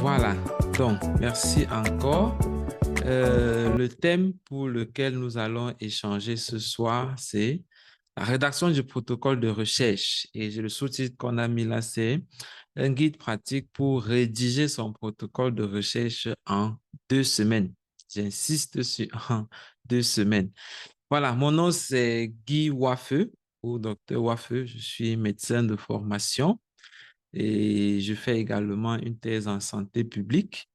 Voilà, donc merci encore. Le thème pour lequel nous allons échanger ce soir, c'est la rédaction du protocole de recherche. Et le sous-titre qu'on a mis là, c'est un guide pratique pour rédiger son protocole de recherche en 2 semaines. J'insiste sur en 2 semaines. Voilà, mon nom c'est Guy Wafeu ou docteur Wafeu. Je suis médecin de formation et je fais également une thèse en santé publique.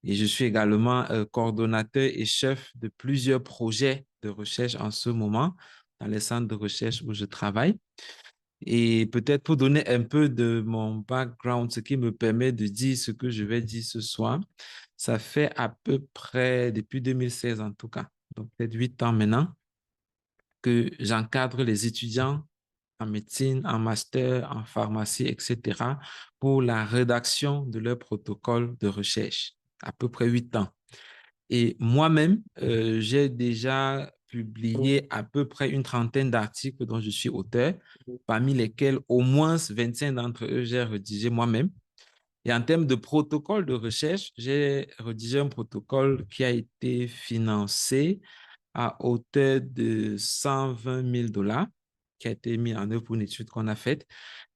Et je suis également coordonnateur et chef de plusieurs projets de recherche en ce moment dans les centres de recherche où je travaille. Et peut-être pour donner un peu de mon background, ce qui me permet de dire ce que je vais dire ce soir, ça fait à peu près depuis 2016 en tout cas, donc peut-être 8 ans maintenant, que j'encadre les étudiants en médecine, en master, en pharmacie, etc., pour la rédaction de leur protocole de recherche, à peu près 8 ans. Et moi-même, j'ai déjà publié à peu près une trentaine d'articles dont je suis auteur, parmi lesquels au moins 25 d'entre eux, j'ai rédigé moi-même. Et en termes de protocole de recherche, j'ai rédigé un protocole qui a été financé à hauteur de 120 000 dollars, qui a été mis en œuvre pour une étude qu'on a faite.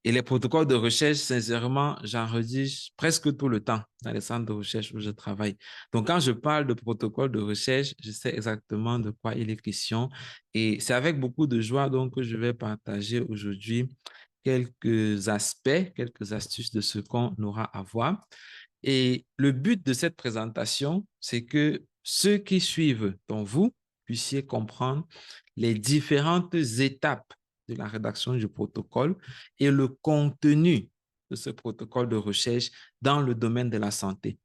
Et les protocoles de recherche, sincèrement, j'en rédige presque tout le temps dans les centres de recherche où je travaille. Donc, quand je parle de protocole de recherche, je sais exactement de quoi il est question. Et c'est avec beaucoup de joie donc, que je vais partager aujourd'hui quelques aspects, quelques astuces de ce qu'on aura à voir. Et le but de cette présentation, c'est que ceux qui suivent, dont vous, puissiez comprendre les différentes étapes de la rédaction du protocole et le contenu de ce protocole de recherche dans le domaine de la santé.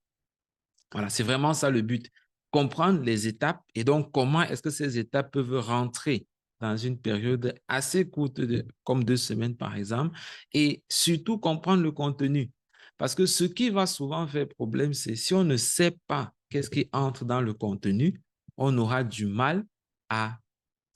Voilà, c'est vraiment ça le but. Comprendre les étapes et donc comment est-ce que ces étapes peuvent rentrer dans une période assez courte, comme 2 semaines par exemple, et surtout comprendre le contenu. Parce que ce qui va souvent faire problème, c'est si on ne sait pas qu'est-ce qui entre dans le contenu, on aura du mal à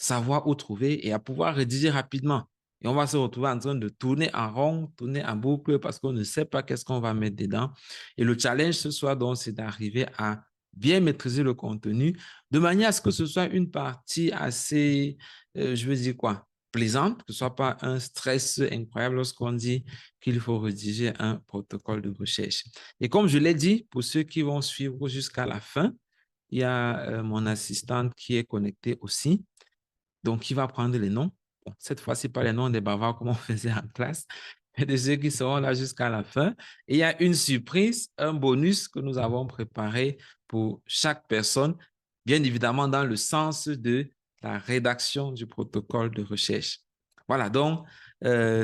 savoir où trouver et à pouvoir rédiger rapidement. Et on va se retrouver en train de tourner en rond, tourner en boucle parce qu'on ne sait pas qu'est-ce qu'on va mettre dedans. Et le challenge ce soir, donc, c'est d'arriver à bien maîtriser le contenu de manière à ce que ce soit une partie assez, je veux dire quoi, plaisante, que ce ne soit pas un stress incroyable lorsqu'on dit qu'il faut rédiger un protocole de recherche. Et comme je l'ai dit, pour ceux qui vont suivre jusqu'à la fin, il y a mon assistante qui est connectée aussi. Donc, il va prendre les noms. Bon, cette fois-ci, pas les noms des bavards comme on faisait en classe, mais de ceux qui seront là jusqu'à la fin. Et il y a une surprise, un bonus que nous avons préparé pour chaque personne, bien évidemment dans le sens de la rédaction du protocole de recherche. Voilà, donc,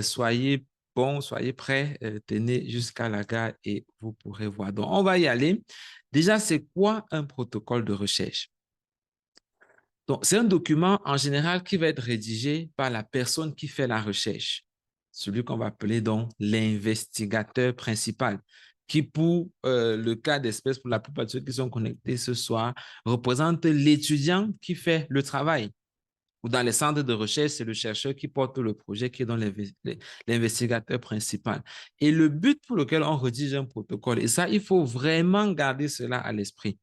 soyez bons, soyez prêts, tenez jusqu'à la gare et vous pourrez voir. Donc, on va y aller. Déjà, c'est quoi un protocole de recherche? Donc, c'est un document en général qui va être rédigé par la personne qui fait la recherche, celui qu'on va appeler donc l'investigateur principal, qui pour le cas d'espèce, pour la plupart de ceux qui sont connectés ce soir, représente l'étudiant qui fait le travail. Ou dans les centres de recherche, c'est le chercheur qui porte le projet, qui est donc l'investigateur principal. Et le but pour lequel on rédige un protocole, et ça, il faut vraiment garder cela à l'esprit.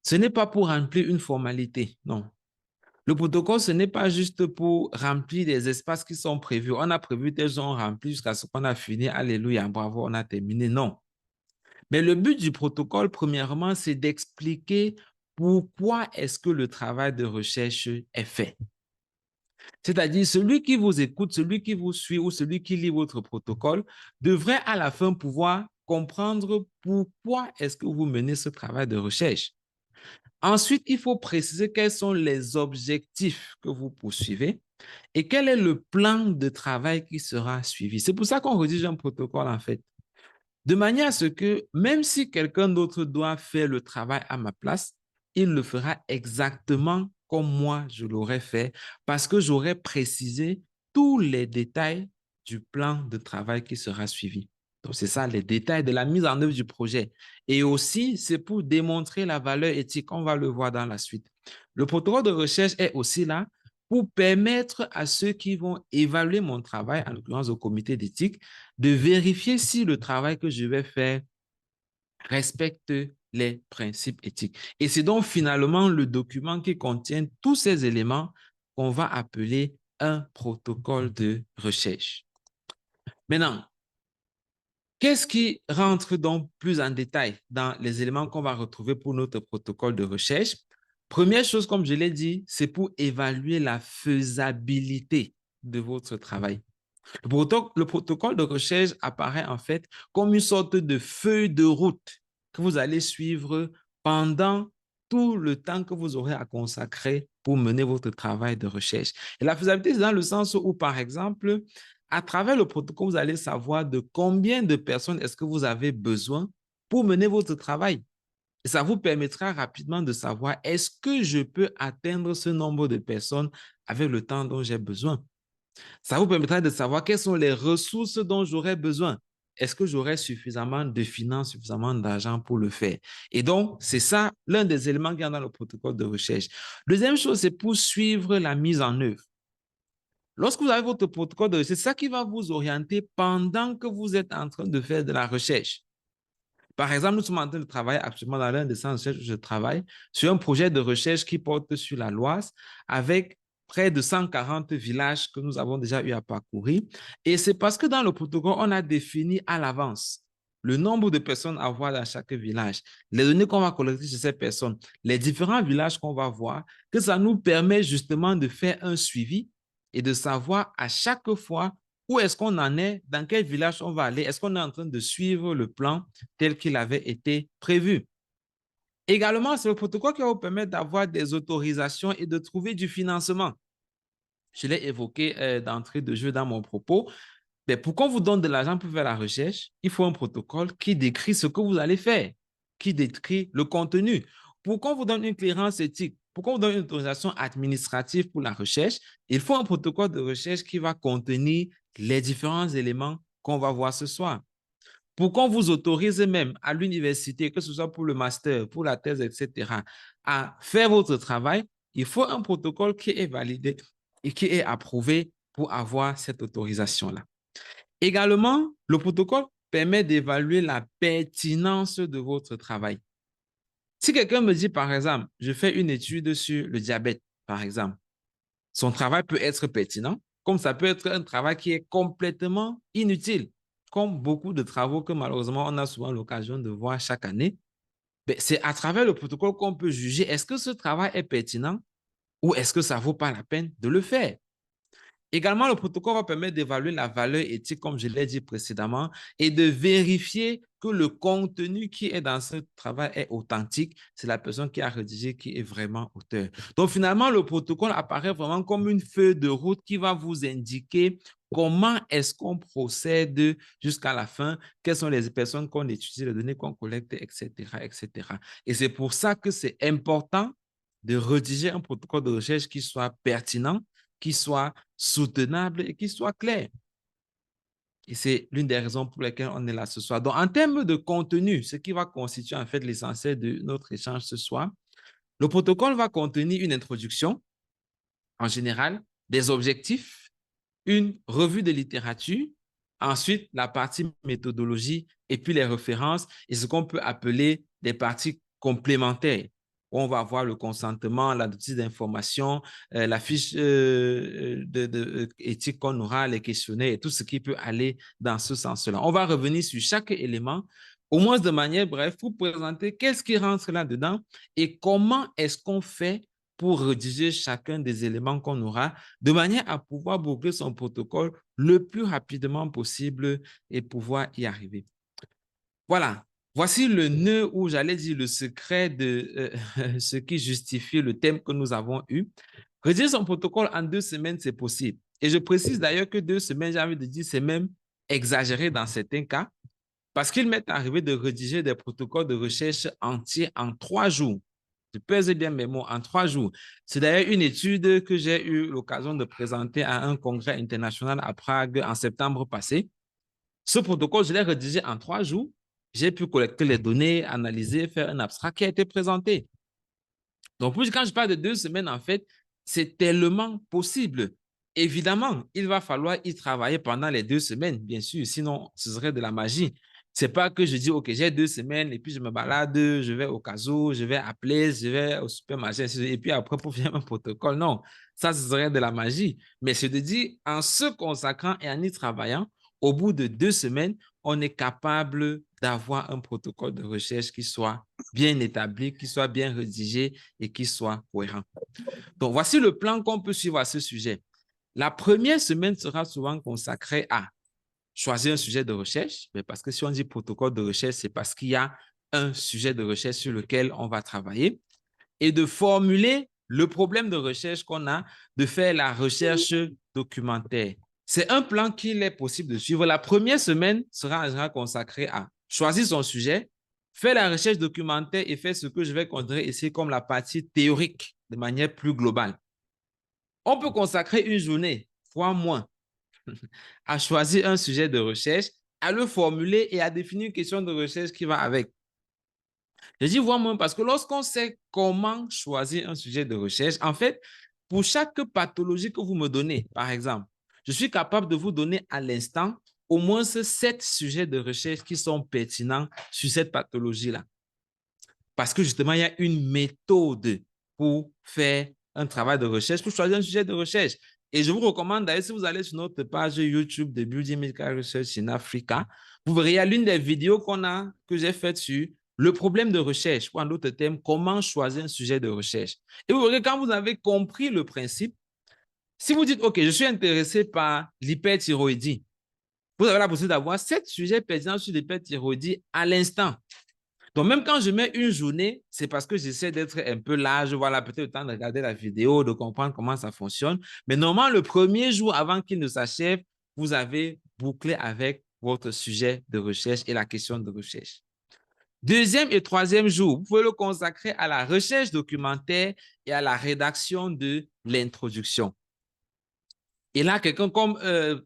Ce n'est pas pour remplir une formalité, non. Le protocole, ce n'est pas juste pour remplir des espaces qui sont prévus. On a prévu tes zones remplies jusqu'à ce qu'on a fini. Alléluia, bravo, on a terminé. Non. Mais le but du protocole, premièrement, c'est d'expliquer pourquoi est-ce que le travail de recherche est fait. C'est-à-dire, celui qui vous écoute, celui qui vous suit ou celui qui lit votre protocole devrait à la fin pouvoir comprendre pourquoi est-ce que vous menez ce travail de recherche. Ensuite, il faut préciser quels sont les objectifs que vous poursuivez et quel est le plan de travail qui sera suivi. C'est pour ça qu'on rédige un protocole, en fait. De manière à ce que même si quelqu'un d'autre doit faire le travail à ma place, il le fera exactement comme moi je l'aurais fait parce que j'aurais précisé tous les détails du plan de travail qui sera suivi. Donc, c'est ça, les détails de la mise en œuvre du projet. Et aussi, c'est pour démontrer la valeur éthique. On va le voir dans la suite. Le protocole de recherche est aussi là pour permettre à ceux qui vont évaluer mon travail, en l'occurrence au comité d'éthique, de vérifier si le travail que je vais faire respecte les principes éthiques. Et c'est donc finalement le document qui contient tous ces éléments qu'on va appeler un protocole de recherche. Maintenant, qu'est-ce qui rentre donc plus en détail dans les éléments qu'on va retrouver pour notre protocole de recherche? Première chose, comme je l'ai dit, c'est pour évaluer la faisabilité de votre travail. Le protocole de recherche apparaît en fait comme une sorte de feuille de route que vous allez suivre pendant tout le temps que vous aurez à consacrer pour mener votre travail de recherche. Et la faisabilité, c'est dans le sens où, par exemple, à travers le protocole, vous allez savoir de combien de personnes est-ce que vous avez besoin pour mener votre travail. Et ça vous permettra rapidement de savoir est-ce que je peux atteindre ce nombre de personnes avec le temps dont j'ai besoin. Ça vous permettra de savoir quelles sont les ressources dont j'aurai besoin. Est-ce que j'aurai suffisamment de finances, suffisamment d'argent pour le faire? Et donc, c'est ça l'un des éléments qui est dans le protocole de recherche. Deuxième chose, c'est pour suivre la mise en œuvre. Lorsque vous avez votre protocole de recherche, c'est ça qui va vous orienter pendant que vous êtes en train de faire de la recherche. Par exemple, nous sommes en train de travailler actuellement dans l'un des centres de recherche où je travaille sur un projet de recherche qui porte sur la Loire avec près de 140 villages que nous avons déjà eu à parcourir. Et c'est parce que dans le protocole, on a défini à l'avance le nombre de personnes à voir dans chaque village, les données qu'on va collecter sur ces personnes, les différents villages qu'on va voir, que ça nous permet justement de faire un suivi et de savoir à chaque fois où est-ce qu'on en est, dans quel village on va aller, est-ce qu'on est en train de suivre le plan tel qu'il avait été prévu. Également, c'est le protocole qui va vous permettre d'avoir des autorisations et de trouver du financement. Je l'ai évoqué d'entrée de jeu dans mon propos. Mais pour qu'on vous donne de l'argent pour faire la recherche, il faut un protocole qui décrit ce que vous allez faire, qui décrit le contenu. Pour qu'on vous donne une clearance éthique, pour qu'on vous donne une autorisation administrative pour la recherche, il faut un protocole de recherche qui va contenir les différents éléments qu'on va voir ce soir. Pour qu'on vous autorise même à l'université, que ce soit pour le master, pour la thèse, etc., à faire votre travail, il faut un protocole qui est validé et qui est approuvé pour avoir cette autorisation-là. Également, le protocole permet d'évaluer la pertinence de votre travail. Si quelqu'un me dit, par exemple, je fais une étude sur le diabète, par exemple, son travail peut être pertinent, comme ça peut être un travail qui est complètement inutile, comme beaucoup de travaux que malheureusement on a souvent l'occasion de voir chaque année. C'est à travers le protocole qu'on peut juger est-ce que ce travail est pertinent ou est-ce que ça ne vaut pas la peine de le faire. Également, le protocole va permettre d'évaluer la valeur éthique, comme je l'ai dit précédemment, et de vérifier que le contenu qui est dans ce travail est authentique. C'est la personne qui a rédigé qui est vraiment auteur. Donc, finalement, le protocole apparaît vraiment comme une feuille de route qui va vous indiquer comment est-ce qu'on procède jusqu'à la fin, quelles sont les personnes qu'on étudie, les données qu'on collecte, etc., etc. Et c'est pour ça que c'est important de rédiger un protocole de recherche qui soit pertinent, qui soit soutenable et qui soit clair. Et c'est l'une des raisons pour lesquelles on est là ce soir. Donc, en termes de contenu, ce qui va constituer en fait l'essentiel de notre échange ce soir, le protocole va contenir une introduction, en général, des objectifs, une revue de littérature, ensuite la partie méthodologie et puis les références et ce qu'on peut appeler des parties complémentaires. On va avoir le consentement, la notice d'information, la fiche éthique qu'on aura, les questionnaires et tout ce qui peut aller dans ce sens-là. On va revenir sur chaque élément, au moins de manière brève, pour présenter qu'est-ce qui rentre là-dedans et comment est-ce qu'on fait pour rédiger chacun des éléments qu'on aura de manière à pouvoir boucler son protocole le plus rapidement possible et pouvoir y arriver. Voilà, voici le nœud où j'allais dire le secret de ce qui justifie le thème que nous avons eu. Rédiger son protocole en 2 semaines, c'est possible. Et je précise d'ailleurs que 2 semaines, j'ai envie de dire, c'est même exagéré dans certains cas, parce qu'il m'est arrivé de rédiger des protocoles de recherche entiers en 3 jours. Je pèse bien mes mots, en 3 jours. C'est d'ailleurs une étude que j'ai eu l'occasion de présenter à un congrès international à Prague en septembre passé. Ce protocole, je l'ai rédigé en 3 jours. J'ai pu collecter les données, analyser, faire un abstrait qui a été présenté. Donc, quand je parle de 2 semaines, en fait, c'est tellement possible. Évidemment, il va falloir y travailler pendant les 2 semaines, bien sûr, sinon ce serait de la magie. C'est pas que je dis, OK, j'ai 2 semaines et puis je me balade, je vais au casino, je vais appeler, je vais au supermarché et puis après pour faire un protocole. Non, ça, ce serait de la magie. Mais c'est de dire, en se consacrant et en y travaillant, au bout de 2 semaines, on est capable d'avoir un protocole de recherche qui soit bien établi, qui soit bien rédigé et qui soit cohérent. Donc, voici le plan qu'on peut suivre à ce sujet. La première semaine sera souvent consacrée à choisir un sujet de recherche, mais parce que si on dit protocole de recherche, c'est parce qu'il y a un sujet de recherche sur lequel on va travailler et de formuler le problème de recherche qu'on a, de faire la recherche documentaire. C'est un plan qu'il est possible de suivre. La première semaine sera consacrée à choisir son sujet, faire la recherche documentaire et faire ce que je vais considérer ici comme la partie théorique de manière plus globale. On peut consacrer une journée, voire moins, à choisir un sujet de recherche, à le formuler et à définir une question de recherche qui va avec. Je dis voire moins parce que lorsqu'on sait comment choisir un sujet de recherche, en fait, pour chaque pathologie que vous me donnez, par exemple, je suis capable de vous donner à l'instant au moins 7 sujets de recherche qui sont pertinents sur cette pathologie-là. Parce que justement, il y a une méthode pour faire un travail de recherche, pour choisir un sujet de recherche. Et je vous recommande d'ailleurs, si vous allez sur notre page YouTube de Building Medical Research in Africa, vous verrez l'une des vidéos que j'ai faites sur le problème de recherche, ou en d'autres termes, comment choisir un sujet de recherche. Et vous verrez, quand vous avez compris le principe, si vous dites, OK, je suis intéressé par l'hyperthyroïdie, vous avez la possibilité d'avoir 7 sujets pertinents sur l'hyperthyroïdie à l'instant. Donc, même quand je mets une journée, c'est parce que j'essaie d'être un peu large, voilà, peut-être le temps de regarder la vidéo, de comprendre comment ça fonctionne. Mais normalement, le premier jour avant qu'il ne s'achève, vous avez bouclé avec votre sujet de recherche et la question de recherche. Deuxième et troisième jour, vous pouvez le consacrer à la recherche documentaire et à la rédaction de l'introduction. Et là, quelqu'un comme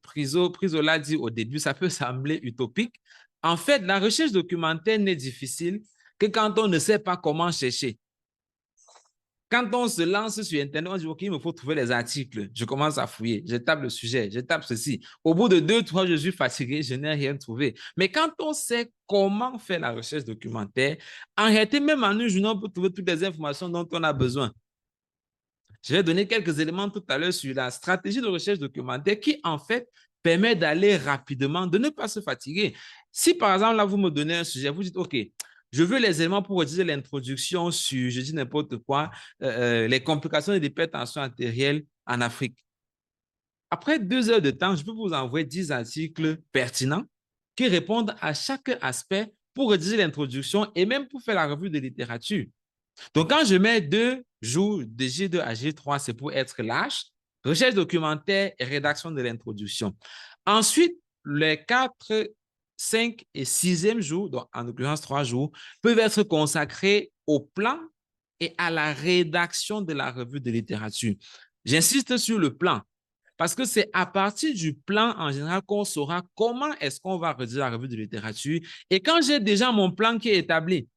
Priso l'a dit au début, ça peut sembler utopique. En fait, la recherche documentaire n'est difficile que quand on ne sait pas comment chercher. Quand on se lance sur Internet, on dit, OK, il me faut trouver les articles. Je commence à fouiller, je tape le sujet, je tape ceci. Au bout de 2-3, je suis fatigué, je n'ai rien trouvé. Mais quand on sait comment faire la recherche documentaire, en réalité, même en une journée, on peut trouver toutes les informations dont on a besoin. Je vais donner quelques éléments tout à l'heure sur la stratégie de recherche documentaire qui, en fait, permet d'aller rapidement, de ne pas se fatiguer. Si, par exemple, là, vous me donnez un sujet, vous dites, OK, je veux les éléments pour rédiger l'introduction sur, je dis n'importe quoi, les complications de l'hypertension artérielle en Afrique. Après 2 heures de temps, je peux vous envoyer 10 articles pertinents qui répondent à chaque aspect pour rédiger l'introduction et même pour faire la revue de littérature. Donc, quand je mets 2 jours de J2 à J3, c'est pour être lâche, recherche documentaire et rédaction de l'introduction. Ensuite, les 4, 5 et 6e jours, donc en l'occurrence 3 jours, peuvent être consacrés au plan et à la rédaction de la revue de littérature. J'insiste sur le plan parce que c'est à partir du plan en général qu'on saura comment est-ce qu'on va rédiger la revue de littérature. Et quand j'ai déjà mon plan qui est établi,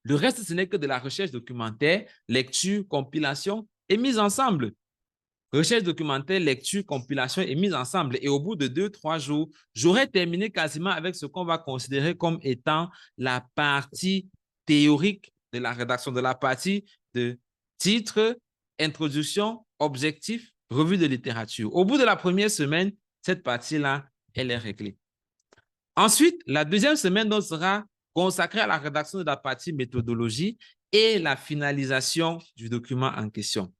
le reste, ce n'est que de la recherche documentaire, lecture, compilation et mise ensemble. Recherche documentaire, lecture, compilation et mise ensemble. Et au bout de 2-3 jours, j'aurai terminé quasiment avec ce qu'on va considérer comme étant la partie théorique de la rédaction, de la partie de titre, introduction, objectif, revue de littérature. Au bout de la première semaine, cette partie-là, elle est réglée. Ensuite, la deuxième semaine donc, sera consacrée à la rédaction de la partie méthodologie et la finalisation du document en question.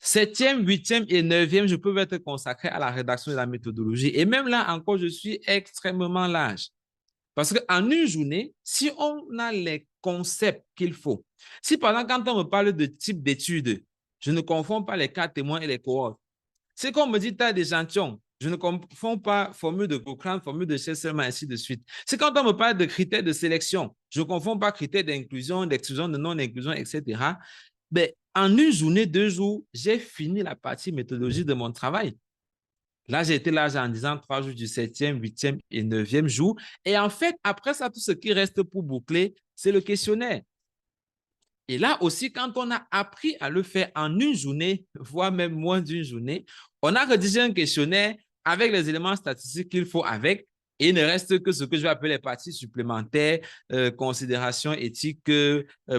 7e, 8e et 9e, je peux être consacré à la rédaction de la méthodologie. Et même là encore, je suis extrêmement large. Parce qu'en une journée, si on a les concepts qu'il faut, si par exemple, quand on me parle de type d'études, je ne confonds pas les cas témoins et les cohortes. C'est qu'on me dit tas d'échantillons, je ne confonds pas formule de Cochrane, formule de Chesselman, ainsi de suite. C'est quand on me parle de critères de sélection, je ne confonds pas critères d'inclusion, d'exclusion, de non-inclusion, etc. Mais en une journée, 2 jours, j'ai fini la partie méthodologie de mon travail. Là, j'ai été large en disant 3 jours du 7e, 8e et 9e jour. Et en fait, après ça, tout ce qui reste pour boucler, c'est le questionnaire. Et là aussi, quand on a appris à le faire en une journée, voire même moins d'une journée, on a rédigé un questionnaire avec les éléments statistiques qu'il faut avec. Et il ne reste que ce que je vais appeler les parties supplémentaires, considérations éthiques,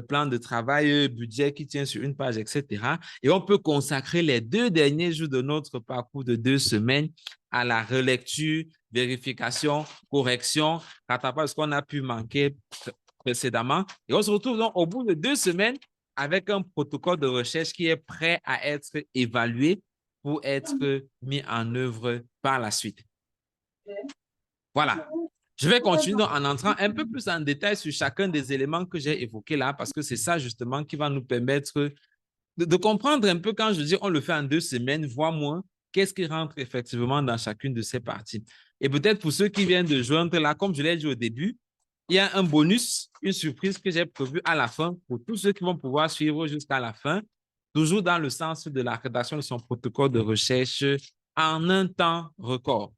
plan de travail, budget qui tient sur une page, etc. Et on peut consacrer les 2 derniers jours de notre parcours de 2 semaines à la relecture, vérification, correction, rattrapage de ce qu'on a pu manquer précédemment. Et on se retrouve donc au bout de 2 semaines avec un protocole de recherche qui est prêt à être évalué pour être mis en œuvre par la suite. Voilà. Je vais continuer donc en entrant un peu plus en détail sur chacun des éléments que j'ai évoqués là, parce que c'est ça justement qui va nous permettre de comprendre un peu quand je dis on le fait en 2 semaines, voire moins, qu'est-ce qui rentre effectivement dans chacune de ces parties. Et peut-être pour ceux qui viennent de joindre là, comme je l'ai dit au début, il y a un bonus, une surprise que j'ai prévue à la fin pour tous ceux qui vont pouvoir suivre jusqu'à la fin, toujours dans le sens de la rédaction de son protocole de recherche en un temps record.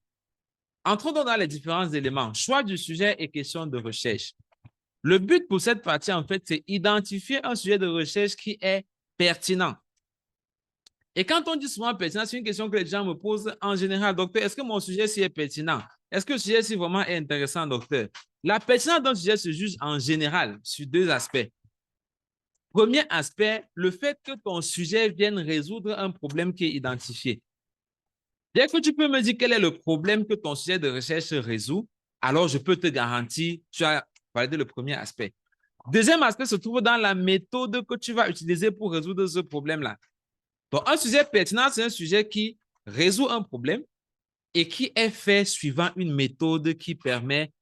Entrons donc dans les différents éléments. Choix du sujet et question de recherche. Le but pour cette partie, en fait, c'est identifier un sujet de recherche qui est pertinent. Et quand on dit souvent pertinent, c'est une question que les gens me posent en général. Docteur, est-ce que mon sujet-ci est pertinent? Est-ce que le sujet-ci vraiment est intéressant, docteur? La pertinence d'un sujet se juge en général sur 2 aspects. Premier aspect, le fait que ton sujet vienne résoudre un problème qui est identifié. Dès que tu peux me dire quel est le problème que ton sujet de recherche résout, alors je peux te garantir, tu as validé le premier aspect. Deuxième aspect se trouve dans la méthode que tu vas utiliser pour résoudre ce problème-là. Donc, un sujet pertinent, c'est un sujet qui résout un problème et qui est fait suivant une méthode qui permet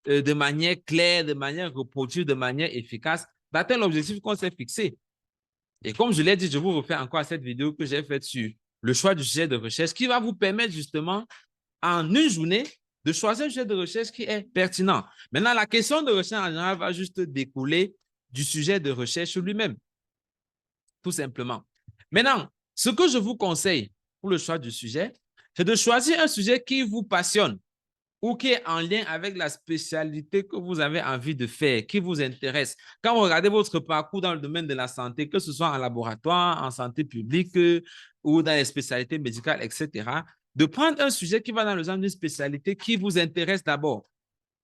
de manière claire, de manière reproductible, de manière efficace, d'atteindre l'objectif qu'on s'est fixé. Et comme je l'ai dit, je vous refais encore cette vidéo que j'ai faite sur le choix du sujet de recherche qui va vous permettre justement en une journée de choisir un sujet de recherche qui est pertinent. Maintenant, la question de recherche en général va juste découler du sujet de recherche lui-même, tout simplement. Maintenant, ce que je vous conseille pour le choix du sujet, c'est de choisir un sujet qui vous passionne ou qui est en lien avec la spécialité que vous avez envie de faire, qui vous intéresse. Quand vous regardez votre parcours dans le domaine de la santé, que ce soit en laboratoire, en santé publique ou dans les spécialités médicales, etc., de prendre un sujet qui va dans le genre d'une spécialité qui vous intéresse d'abord.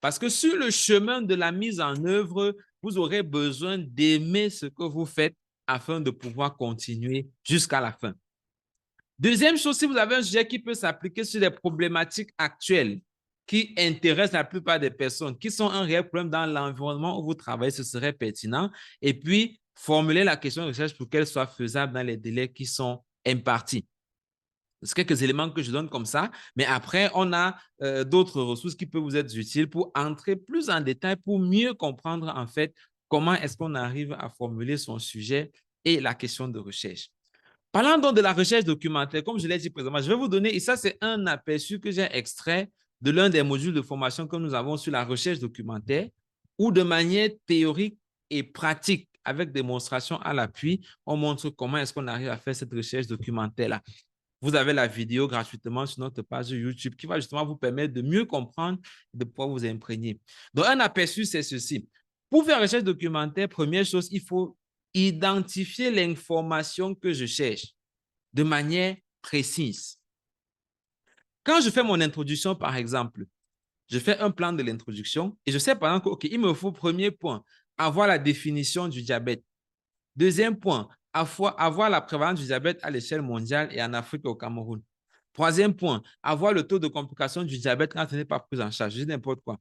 Parce que sur le chemin de la mise en œuvre, vous aurez besoin d'aimer ce que vous faites afin de pouvoir continuer jusqu'à la fin. Deuxième chose, si vous avez un sujet qui peut s'appliquer sur les problématiques actuelles qui intéressent la plupart des personnes, qui sont un réel problème dans l'environnement où vous travaillez, ce serait pertinent. Et puis, formuler la question de recherche pour qu'elle soit faisable dans les délais qui sont impartis. C'est quelques éléments que je donne comme ça, mais après, on a d'autres ressources qui peuvent vous être utiles pour entrer plus en détail, pour mieux comprendre en fait comment est-ce qu'on arrive à formuler son sujet et la question de recherche. Parlant donc de la recherche documentaire, comme je l'ai dit précédemment, je vais vous donner, et ça c'est un aperçu que j'ai extrait de l'un des modules de formation que nous avons sur la recherche documentaire, où de manière théorique et pratique, avec démonstration à l'appui, on montre comment est-ce qu'on arrive à faire cette recherche documentaire-là. Vous avez la vidéo gratuitement sur notre page YouTube qui va justement vous permettre de mieux comprendre et de pouvoir vous imprégner. Donc, un aperçu, c'est ceci. Pour faire recherche documentaire, première chose, il faut identifier l'information que je cherche de manière précise. Quand je fais mon introduction, par exemple, je fais un plan de l'introduction et je sais par exemple qu'il me faut, premier point, avoir la définition du diabète. Deuxième point, avoir la prévalence du diabète à l'échelle mondiale et en Afrique et au Cameroun. Troisième point, avoir le taux de complication du diabète quand ce n'est pas pris en charge. Je dis n'importe quoi.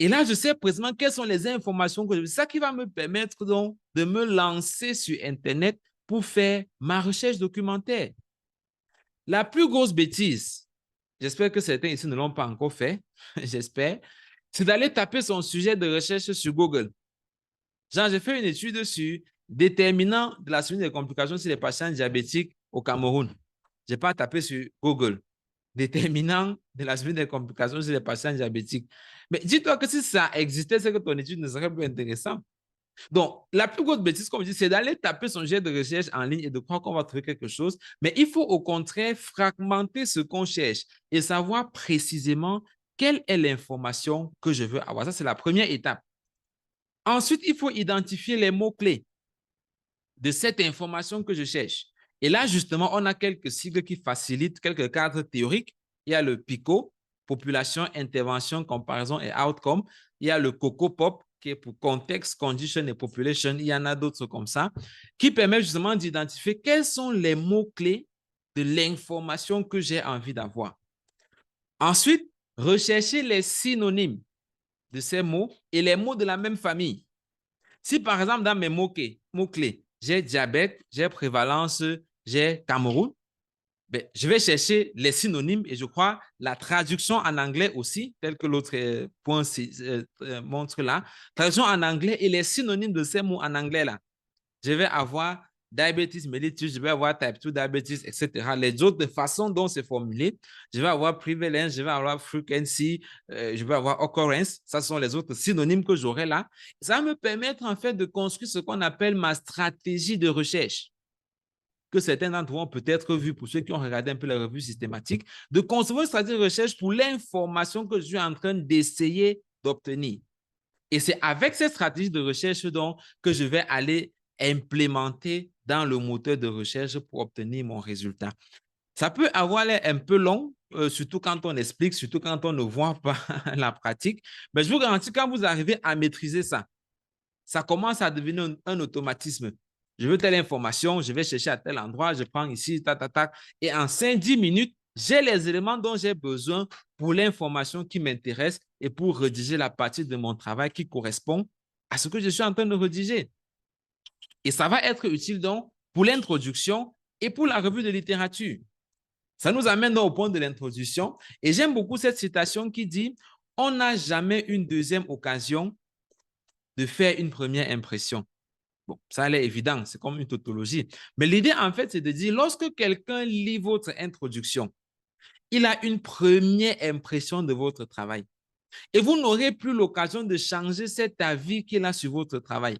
Et là, je sais précisément quelles sont les informations que je veux. C'est ça qui va me permettre donc de me lancer sur Internet pour faire ma recherche documentaire. La plus grosse bêtise, j'espère que certains ici ne l'ont pas encore fait, j'espère, c'est d'aller taper son sujet de recherche sur Google. Genre, j'ai fait une étude sur déterminant de la survenue des complications chez les patients diabétiques au Cameroun. Je n'ai pas tapé sur Google. Déterminant de la survenue des complications chez les patients diabétiques. Mais dis-toi que si ça existait, c'est que ton étude ne serait plus intéressante. Donc, la plus grosse bêtise, comme je dis, c'est d'aller taper son sujet de recherche en ligne et de croire qu'on va trouver quelque chose. Mais il faut au contraire fragmenter ce qu'on cherche et savoir précisément quelle est l'information que je veux avoir. Ça, c'est la première étape. Ensuite, il faut identifier les mots-clés de cette information que je cherche. Et là, justement, on a quelques sigles qui facilitent, quelques cadres théoriques. Il y a le PICO, population, intervention, comparaison et outcome. Il y a le COCOPOP, qui est pour context, condition et population. Il y en a d'autres comme ça, qui permettent justement d'identifier quels sont les mots-clés de l'information que j'ai envie d'avoir. Ensuite, rechercher les synonymes de ces mots et les mots de la même famille. Si par exemple, dans mes mots-clés, j'ai diabète, j'ai prévalence, j'ai Cameroun, ben, je vais chercher les synonymes et je crois la traduction en anglais aussi, tel que l'autre point montre là. Traduction en anglais et les synonymes de ces mots en anglais là. Je vais avoir diabetes mellitus, je vais avoir type 2 diabetes, etc. Les autres façons dont c'est formulé, je vais avoir prevalence, je vais avoir frequency, je vais avoir occurrence. Ça sont les autres synonymes que j'aurai là. Ça va me permettre en fait de construire ce qu'on appelle ma stratégie de recherche, que certains d'entre vous ont peut-être vu pour ceux qui ont regardé un peu les revues systématiques, de construire une stratégie de recherche pour l'information que je suis en train d'essayer d'obtenir. Et c'est avec cette stratégie de recherche donc que je vais aller implémenter dans le moteur de recherche pour obtenir mon résultat. Ça peut avoir l'air un peu long, surtout quand on explique, surtout quand on ne voit pas la pratique. Mais je vous garantis, quand vous arrivez à maîtriser ça, ça commence à devenir un automatisme. Je veux telle information, je vais chercher à tel endroit, je prends ici, et en 5-10 minutes, j'ai les éléments dont j'ai besoin pour l'information qui m'intéresse et pour rédiger la partie de mon travail qui correspond à ce que je suis en train de rédiger. Et ça va être utile donc pour l'introduction et pour la revue de littérature. Ça nous amène donc au point de l'introduction. Et j'aime beaucoup cette citation qui dit « On n'a jamais une deuxième occasion de faire une première impression. » Bon, ça a l'air évident, c'est comme une tautologie. Mais l'idée, en fait, c'est de dire, lorsque quelqu'un lit votre introduction, il a une première impression de votre travail. Et vous n'aurez plus l'occasion de changer cet avis qu'il a sur votre travail.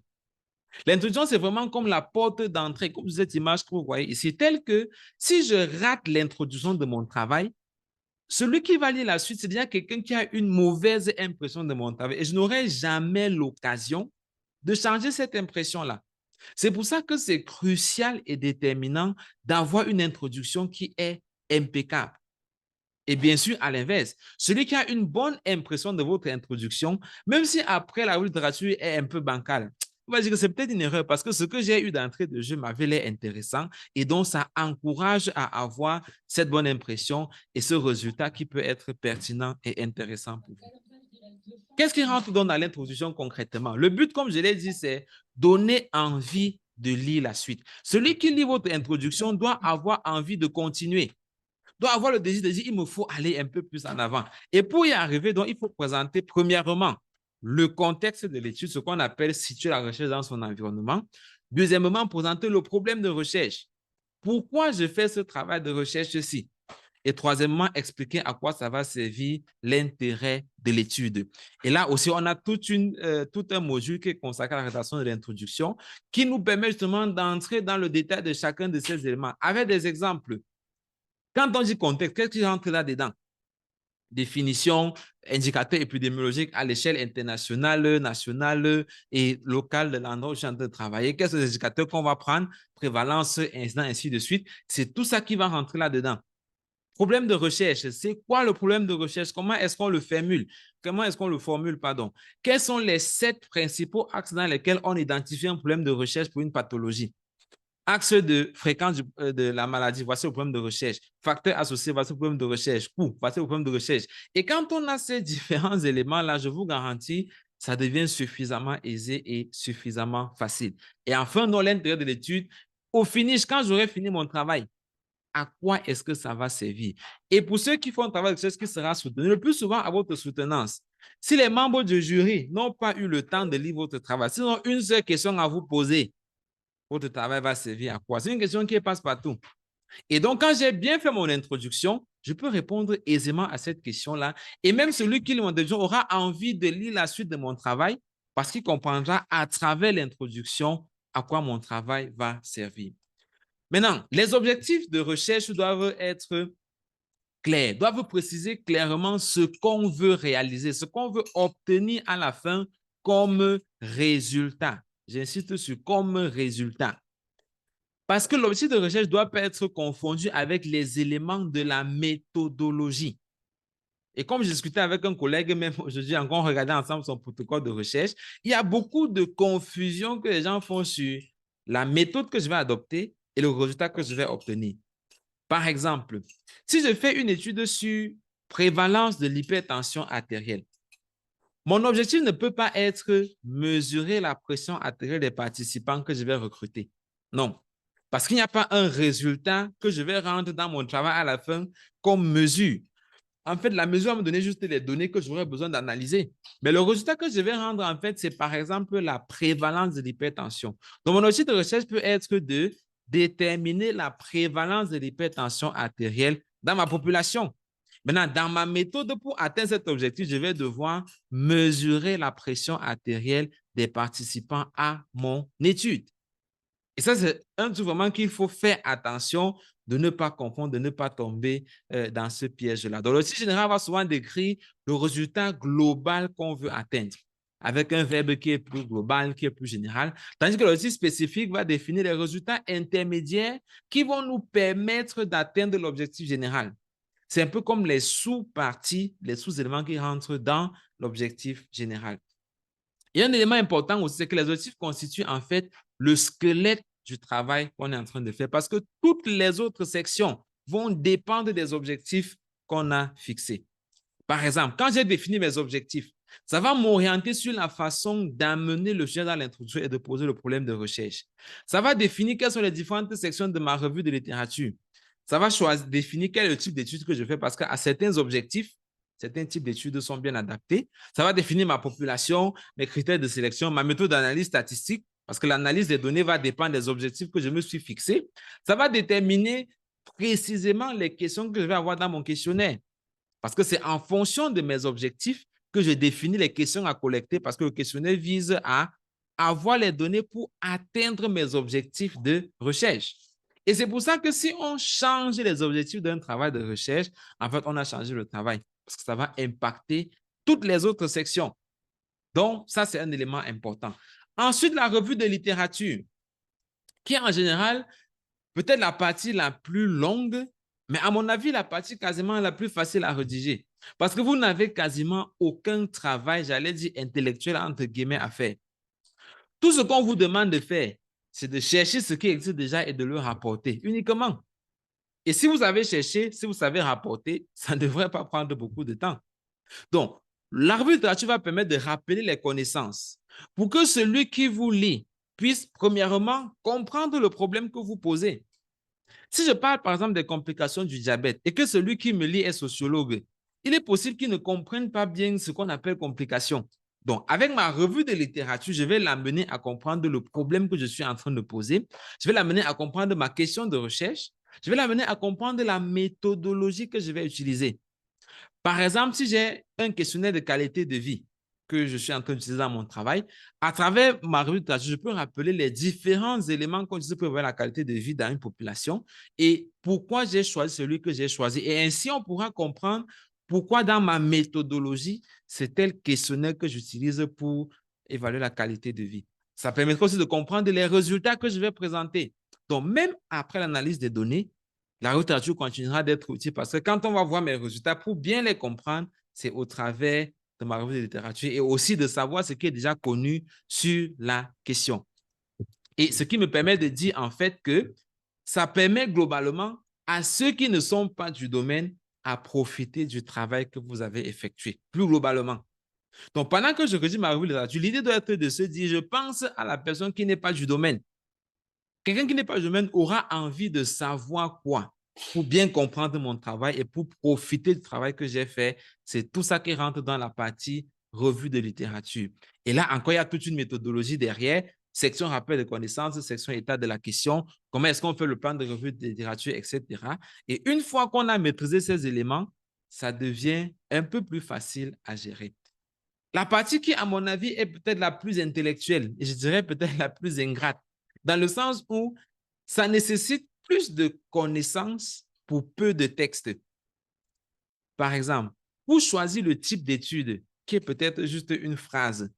L'introduction, c'est vraiment comme la porte d'entrée, comme cette image que vous voyez ici, telle que si je rate l'introduction de mon travail, celui qui va lire la suite, c'est déjà quelqu'un qui a une mauvaise impression de mon travail. Et je n'aurai jamais l'occasion de changer cette impression-là. C'est pour ça que c'est crucial et déterminant d'avoir une introduction qui est impeccable. Et bien sûr, à l'inverse, celui qui a une bonne impression de votre introduction, même si après la littérature est un peu bancale, on va dire que c'est peut-être une erreur parce que ce que j'ai eu d'entrée de jeu m'avait l'air intéressant et donc ça encourage à avoir cette bonne impression et ce résultat qui peut être pertinent et intéressant pour vous. Qu'est-ce qui rentre donc dans l'introduction concrètement? Le but, comme je l'ai dit, c'est donner envie de lire la suite. Celui qui lit votre introduction doit avoir envie de continuer, doit avoir le désir de dire, il me faut aller un peu plus en avant. Et pour y arriver, donc, il faut présenter premièrement le contexte de l'étude, ce qu'on appelle situer la recherche dans son environnement. Deuxièmement, présenter le problème de recherche. Pourquoi je fais ce travail de recherche-ci? Et troisièmement, expliquer à quoi ça va servir l'intérêt de l'étude. Et là aussi, on a tout un module qui est consacré à la rédaction de l'introduction qui nous permet justement d'entrer dans le détail de chacun de ces éléments avec des exemples. Quand on dit contexte, qu'est-ce qui rentre là-dedans? Définition, indicateurs épidémiologiques à l'échelle internationale, nationale et locale de l'endroit où je suis en train de travailler. Quels sont les indicateurs qu'on va prendre? Prévalence, incident, ainsi de suite. C'est tout ça qui va rentrer là-dedans. Problème de recherche, c'est quoi le problème de recherche? Comment est-ce qu'on le formule? Comment est-ce qu'on le formule, pardon? Quels sont les 7 principaux axes dans lesquels on identifie un problème de recherche pour une pathologie? Axe de fréquence de la maladie, voici le problème de recherche. Facteurs associés, voici le problème de recherche. Coût, voici le problème de recherche. Et quand on a ces différents éléments-là, je vous garantis, ça devient suffisamment aisé et suffisamment facile. Et enfin, dans l'intérêt de l'étude, au finish, quand j'aurai fini mon travail, à quoi est-ce que ça va servir? Et pour ceux qui font un travail de recherche qui sera soutenu, le plus souvent à votre soutenance. Si les membres du jury n'ont pas eu le temps de lire votre travail, s'ils ont une seule question à vous poser, votre travail va servir à quoi? C'est une question qui passe partout. Et donc, quand j'ai bien fait mon introduction, je peux répondre aisément à cette question-là. Et même celui qui lit mon introduction aura envie de lire la suite de mon travail parce qu'il comprendra à travers l'introduction à quoi mon travail va servir. Maintenant, les objectifs de recherche doivent être clairs, doivent préciser clairement ce qu'on veut réaliser, ce qu'on veut obtenir à la fin comme résultat. J'insiste sur comme résultat. Parce que l'objectif de recherche doit pas être confondu avec les éléments de la méthodologie. Et comme je discutais avec un collègue, même aujourd'hui encore, on regardait ensemble son protocole de recherche, il y a beaucoup de confusion que les gens font sur la méthode que je vais adopter et le résultat que je vais obtenir. Par exemple, si je fais une étude sur prévalence de l'hypertension artérielle, mon objectif ne peut pas être mesurer la pression artérielle des participants que je vais recruter. Non, parce qu'il n'y a pas un résultat que je vais rendre dans mon travail à la fin comme mesure. En fait, la mesure va me donner juste les données que j'aurais besoin d'analyser. Mais le résultat que je vais rendre, en fait, c'est par exemple la prévalence de l'hypertension. Donc, mon objectif de recherche peut être de déterminer la prévalence de l'hypertension artérielle dans ma population. Maintenant, dans ma méthode pour atteindre cet objectif, je vais devoir mesurer la pression artérielle des participants à mon étude. Et ça, c'est un truc vraiment qu'il faut faire attention de ne pas confondre, de ne pas tomber dans ce piège-là. Donc, le site général va souvent décrire le résultat global qu'on veut atteindre avec un verbe qui est plus global, qui est plus général, tandis que le site spécifique va définir les résultats intermédiaires qui vont nous permettre d'atteindre l'objectif général. C'est un peu comme les sous-parties, les sous-éléments qui rentrent dans l'objectif général. Et un élément important aussi, c'est que les objectifs constituent en fait le squelette du travail qu'on est en train de faire parce que toutes les autres sections vont dépendre des objectifs qu'on a fixés. Par exemple, quand j'ai défini mes objectifs, ça va m'orienter sur la façon d'amener le sujet dans l'introduction et de poser le problème de recherche. Ça va définir quelles sont les différentes sections de ma revue de littérature. Ça va définir quel est le type d'études que je fais parce qu'à certains objectifs, certains types d'études sont bien adaptés. Ça va définir ma population, mes critères de sélection, ma méthode d'analyse statistique, parce que l'analyse des données va dépendre des objectifs que je me suis fixés. Ça va déterminer précisément les questions que je vais avoir dans mon questionnaire. Parce que c'est en fonction de mes objectifs que je définis les questions à collecter, parce que le questionnaire vise à avoir les données pour atteindre mes objectifs de recherche. Et c'est pour ça que si on change les objectifs d'un travail de recherche, en fait, on a changé le travail parce que ça va impacter toutes les autres sections. Donc, ça, c'est un élément important. Ensuite, la revue de littérature, qui est en général peut-être la partie la plus longue, mais à mon avis, la partie quasiment la plus facile à rédiger. Parce que vous n'avez quasiment aucun travail, j'allais dire intellectuel, entre guillemets, à faire. Tout ce qu'on vous demande de faire, c'est de chercher ce qui existe déjà et de le rapporter uniquement. Et si vous avez cherché, si vous savez rapporter, ça ne devrait pas prendre beaucoup de temps. Donc, la revue de littérature va permettre de rappeler les connaissances pour que celui qui vous lit puisse, premièrement, comprendre le problème que vous posez. Si je parle, par exemple, des complications du diabète et que celui qui me lit est sociologue, il est possible qu'il ne comprenne pas bien ce qu'on appelle complications. Donc, avec ma revue de littérature, je vais l'amener à comprendre le problème que je suis en train de poser. Je vais l'amener à comprendre ma question de recherche. Je vais l'amener à comprendre la méthodologie que je vais utiliser. Par exemple, si j'ai un questionnaire de qualité de vie que je suis en train d'utiliser dans mon travail, à travers ma revue de littérature, je peux rappeler les différents éléments qu'on utilise pour évaluer la qualité de vie dans une population et pourquoi j'ai choisi celui que j'ai choisi. Et ainsi, on pourra comprendre pourquoi dans ma méthodologie, c'est tel questionnaire que j'utilise pour évaluer la qualité de vie. Ça permettra aussi de comprendre les résultats que je vais présenter. Donc, même après l'analyse des données, la littérature continuera d'être utile parce que quand on va voir mes résultats, pour bien les comprendre, c'est au travers de ma revue de littérature et aussi de savoir ce qui est déjà connu sur la question. Et ce qui me permet de dire en fait que ça permet globalement à ceux qui ne sont pas du domaine à profiter du travail que vous avez effectué, plus globalement. Donc, pendant que je rédige ma revue de littérature, l'idée doit être de se dire, je pense à la personne qui n'est pas du domaine. Quelqu'un qui n'est pas du domaine aura envie de savoir quoi pour bien comprendre mon travail et pour profiter du travail que j'ai fait. C'est tout ça qui rentre dans la partie revue de littérature. Et là, encore, il y a toute une méthodologie derrière. Section rappel de connaissances, section état de la question, comment est-ce qu'on fait le plan de revue de littérature, etc. Et une fois qu'on a maîtrisé ces éléments, ça devient un peu plus facile à gérer. La partie qui, à mon avis, est peut-être la plus intellectuelle, et je dirais peut-être la plus ingrate, dans le sens où ça nécessite plus de connaissances pour peu de textes. Par exemple, pour choisir le type d'étude, qui est peut-être juste une phrase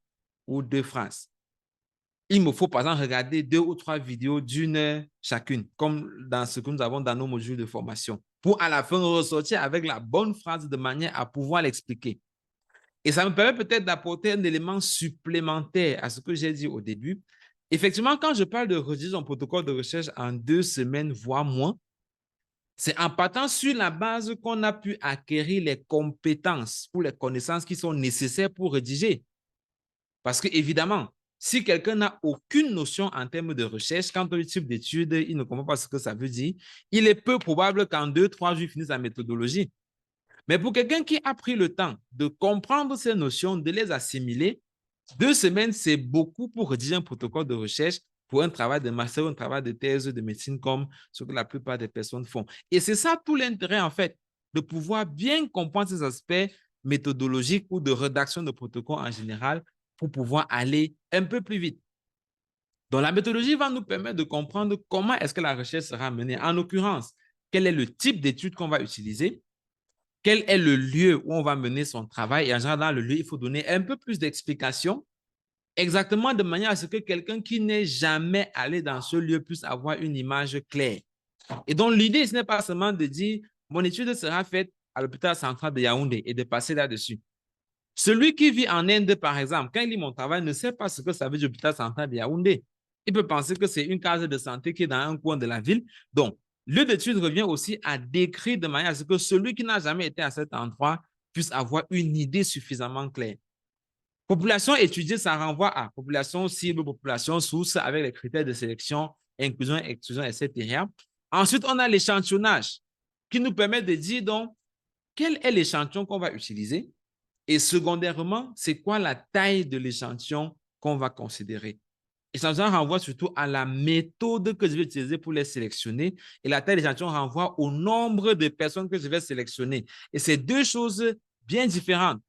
ou deux phrases, il me faut par exemple regarder 2 ou 3 vidéos d'1 heure chacune, comme dans ce que nous avons dans nos modules de formation, pour à la fin ressortir avec la bonne phrase de manière à pouvoir l'expliquer. Et ça me permet peut-être d'apporter un élément supplémentaire à ce que j'ai dit au début. Effectivement, quand je parle de rédiger un protocole de recherche en 2 semaines, voire moins, c'est en partant sur la base qu'on a pu acquérir les compétences ou les connaissances qui sont nécessaires pour rédiger. Parce que, évidemment, si quelqu'un n'a aucune notion en termes de recherche, quant au type d'étude, il ne comprend pas ce que ça veut dire, il est peu probable qu'en 2-3 jours, il finisse la méthodologie. Mais pour quelqu'un qui a pris le temps de comprendre ces notions, de les assimiler, 2 semaines, c'est beaucoup pour rédiger un protocole de recherche pour un travail de master ou un travail de thèse de médecine comme ce que la plupart des personnes font. Et c'est ça tout l'intérêt, en fait, de pouvoir bien comprendre ces aspects méthodologiques ou de rédaction de protocole en général pour pouvoir aller un peu plus vite. Donc, la méthodologie va nous permettre de comprendre comment est-ce que la recherche sera menée. En l'occurrence, quel est le type d'étude qu'on va utiliser, quel est le lieu où on va mener son travail. Et en général, dans le lieu, il faut donner un peu plus d'explications, exactement de manière à ce que quelqu'un qui n'est jamais allé dans ce lieu puisse avoir une image claire. Et donc, l'idée, ce n'est pas seulement de dire, mon étude sera faite à l'hôpital central de Yaoundé et de passer là-dessus. Celui qui vit en Inde, par exemple, quand il lit mon travail, ne sait pas ce que ça veut dire l'hôpital central de Yaoundé. Il peut penser que c'est une case de santé qui est dans un coin de la ville. Donc, lieu d'étude revient aussi à décrire de manière à ce que celui qui n'a jamais été à cet endroit puisse avoir une idée suffisamment claire. Population étudiée, ça renvoie à population cible, population source avec les critères de sélection, inclusion, exclusion, etc. Ensuite, on a l'échantillonnage qui nous permet de dire donc quel est l'échantillon qu'on va utiliser et secondairement, c'est quoi la taille de l'échantillon qu'on va considérer. L'échantillon renvoie surtout à la méthode que je vais utiliser pour les sélectionner et la taille de l'échantillon renvoie au nombre de personnes que je vais sélectionner. Et c'est deux choses bien différentes.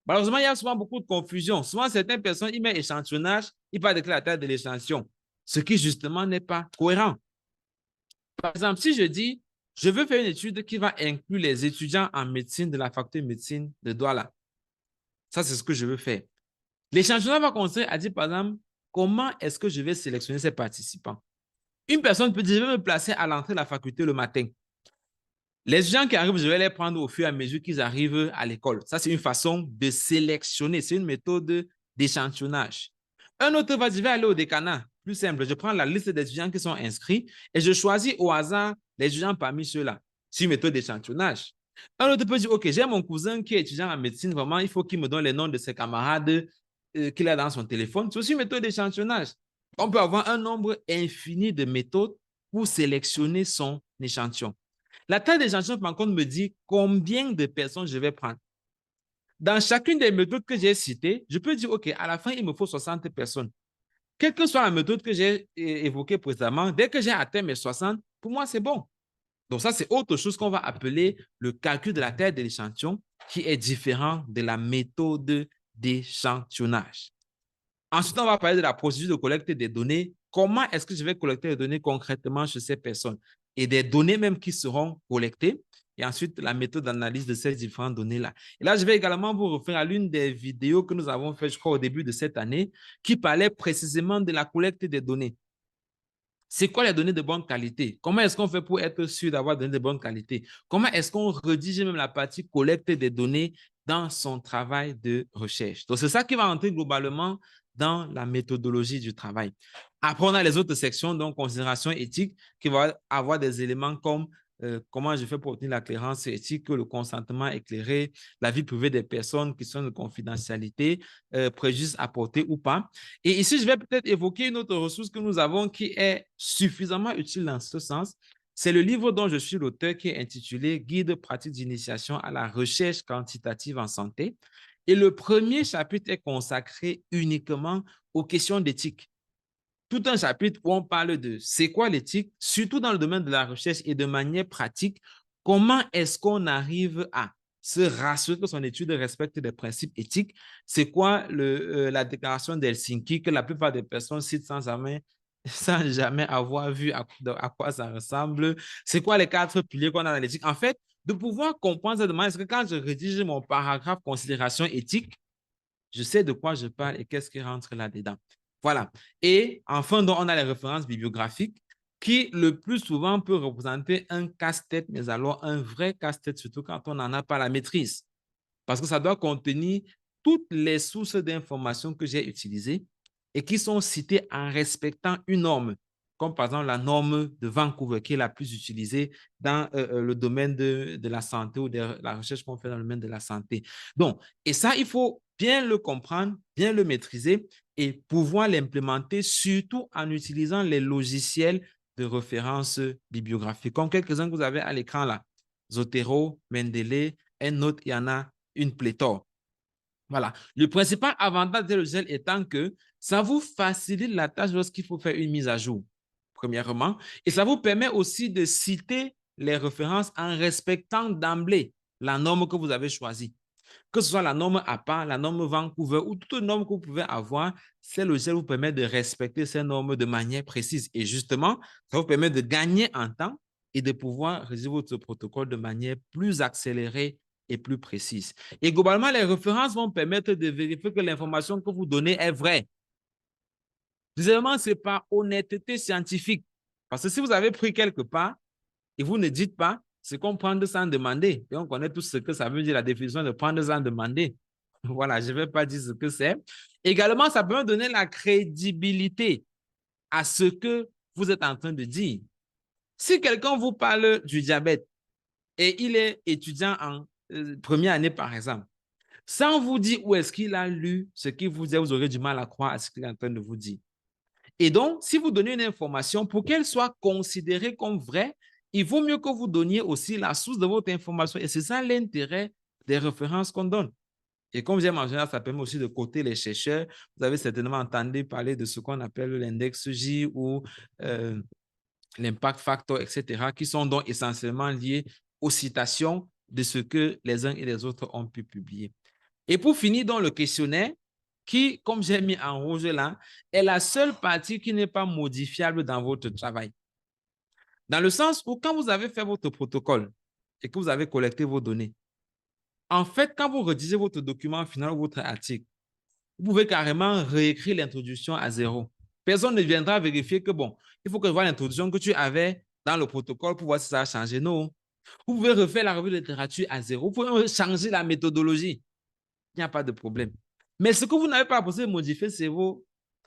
Malheureusement, il y a souvent beaucoup de confusion. Souvent, certaines personnes, ils mettent échantillonnage, ils parlent de la taille de l'échantillon, ce qui justement n'est pas cohérent. Par exemple, si je dis, je veux faire une étude qui va inclure les étudiants en médecine de la faculté de médecine de Douala. Ça, c'est ce que je veux faire. L'échantillonnage va consister à dire, par exemple, comment est-ce que je vais sélectionner ces participants. Une personne peut dire, je vais me placer à l'entrée de la faculté le matin. Les gens qui arrivent, je vais les prendre au fur et à mesure qu'ils arrivent à l'école. Ça, c'est une façon de sélectionner. C'est une méthode d'échantillonnage. Un autre va dire, je vais aller au décanat. Plus simple, je prends la liste des étudiants qui sont inscrits et je choisis au hasard les étudiants parmi ceux-là. C'est une méthode d'échantillonnage. Un autre peut dire, OK, j'ai mon cousin qui est étudiant en médecine, vraiment, il faut qu'il me donne les noms de ses camarades qu'il a dans son téléphone. C'est aussi une méthode d'échantillonnage. On peut avoir un nombre infini de méthodes pour sélectionner son échantillon. La taille d'échantillon, par contre, me dit combien de personnes je vais prendre. Dans chacune des méthodes que j'ai citées, je peux dire, OK, à la fin, il me faut 60 personnes. Quelle que soit la méthode que j'ai évoquée précédemment, dès que j'ai atteint mes 60, pour moi, c'est bon. Donc, ça, c'est autre chose qu'on va appeler le calcul de la taille de l'échantillon, qui est différent de la méthode d'échantillonnage. Ensuite, on va parler de la procédure de collecte des données. Comment est-ce que je vais collecter les données concrètement chez ces personnes et des données même qui seront collectées. Et ensuite, la méthode d'analyse de ces différentes données-là. Et là, je vais également vous refaire à l'une des vidéos que nous avons fait, je crois, au début de cette année, qui parlait précisément de la collecte des données. C'est quoi les données de bonne qualité? Comment est-ce qu'on fait pour être sûr d'avoir des données de bonne qualité? Comment est-ce qu'on rédige même la partie collecte des données dans son travail de recherche? Donc, c'est ça qui va entrer globalement dans la méthodologie du travail. Après, on a les autres sections, donc considération éthique, qui vont avoir des éléments comme comment je fais pour obtenir la clairance éthique, le consentement éclairé, la vie privée des personnes, questions de confidentialité, préjudice apporté ou pas. Et ici, je vais peut-être évoquer une autre ressource que nous avons qui est suffisamment utile dans ce sens. C'est le livre dont je suis l'auteur qui est intitulé « Guide pratique d'initiation à la recherche quantitative en santé ». Et le premier chapitre est consacré uniquement aux questions d'éthique. Tout un chapitre où on parle de c'est quoi l'éthique, surtout dans le domaine de la recherche et de manière pratique, comment est-ce qu'on arrive à se rassurer que son étude respecte des principes éthiques. C'est quoi la déclaration d'Helsinki que la plupart des personnes citent sans jamais avoir vu à quoi ça ressemble. C'est quoi les 4 piliers qu'on a dans l'éthique. En fait, de pouvoir comprendre cette demande, est-ce que quand je rédige mon paragraphe considération éthique, je sais de quoi je parle et qu'est-ce qui rentre là-dedans. Voilà. Et enfin, donc, on a les références bibliographiques. qui le plus souvent peut représenter un casse-tête, mais alors un vrai casse-tête, surtout quand on n'en a pas la maîtrise. Parce que ça doit contenir toutes les sources d'informations que j'ai utilisées et qui sont citées en respectant une norme, comme par exemple la norme de Vancouver, qui est la plus utilisée dans le domaine de la santé ou de la recherche qu'on fait dans le domaine de la santé. Donc, et ça, il faut bien le comprendre, bien le maîtriser et pouvoir l'implémenter, surtout en utilisant les logiciels de référence bibliographique, comme quelques-uns que vous avez à l'écran là. Zotero, Mendeley, EndNote, il y en a une pléthore. Voilà. Le principal avantage des logiciels étant que ça vous facilite la tâche lorsqu'il faut faire une mise à jour, premièrement. Et ça vous permet aussi de citer les références en respectant d'emblée la norme que vous avez choisie. Que ce soit la norme APA, la norme Vancouver ou toute norme que vous pouvez avoir, ces logiciels vous permettent de respecter ces normes de manière précise. Et justement, ça vous permet de gagner en temps et de pouvoir rédiger votre protocole de manière plus accélérée et plus précise. Et globalement, les références vont permettre de vérifier que l'information que vous donnez est vraie. Deuxièmement, ce n'est pas honnêteté scientifique. Parce que si vous avez pris quelque part et vous ne dites pas, c'est qu'on prend sans demander. Et on connaît tout ce que ça veut dire, la définition de prendre sans demander. Voilà, je ne vais pas dire ce que c'est. Également, ça peut donner la crédibilité à ce que vous êtes en train de dire. Si quelqu'un vous parle du diabète et il est étudiant en première année, par exemple, sans vous dire où est-ce qu'il a lu ce qu'il vous dit, vous aurez du mal à croire à ce qu'il est en train de vous dire. Et donc, si vous donnez une information, pour qu'elle soit considérée comme vraie, il vaut mieux que vous donniez aussi la source de votre information. Et c'est ça l'intérêt des références qu'on donne. Et comme j'ai mentionné, ça permet aussi de coter les chercheurs. Vous avez certainement entendu parler de ce qu'on appelle l'index J ou l'impact factor, etc., qui sont donc essentiellement liés aux citations de ce que les uns et les autres ont pu publier. Et pour finir, dans le questionnaire, qui, comme j'ai mis en rouge là, est la seule partie qui n'est pas modifiable dans votre travail. Dans le sens où quand vous avez fait votre protocole et que vous avez collecté vos données, en fait, quand vous rédigez votre document final ou votre article, vous pouvez carrément réécrire l'introduction à zéro. Personne ne viendra vérifier que, bon, il faut que je vois l'introduction que tu avais dans le protocole pour voir si ça a changé. Non. Vous pouvez refaire la revue de littérature à zéro. Vous pouvez changer la méthodologie. Il n'y a pas de problème. Mais ce que vous n'avez pas possible de modifier, c'est votre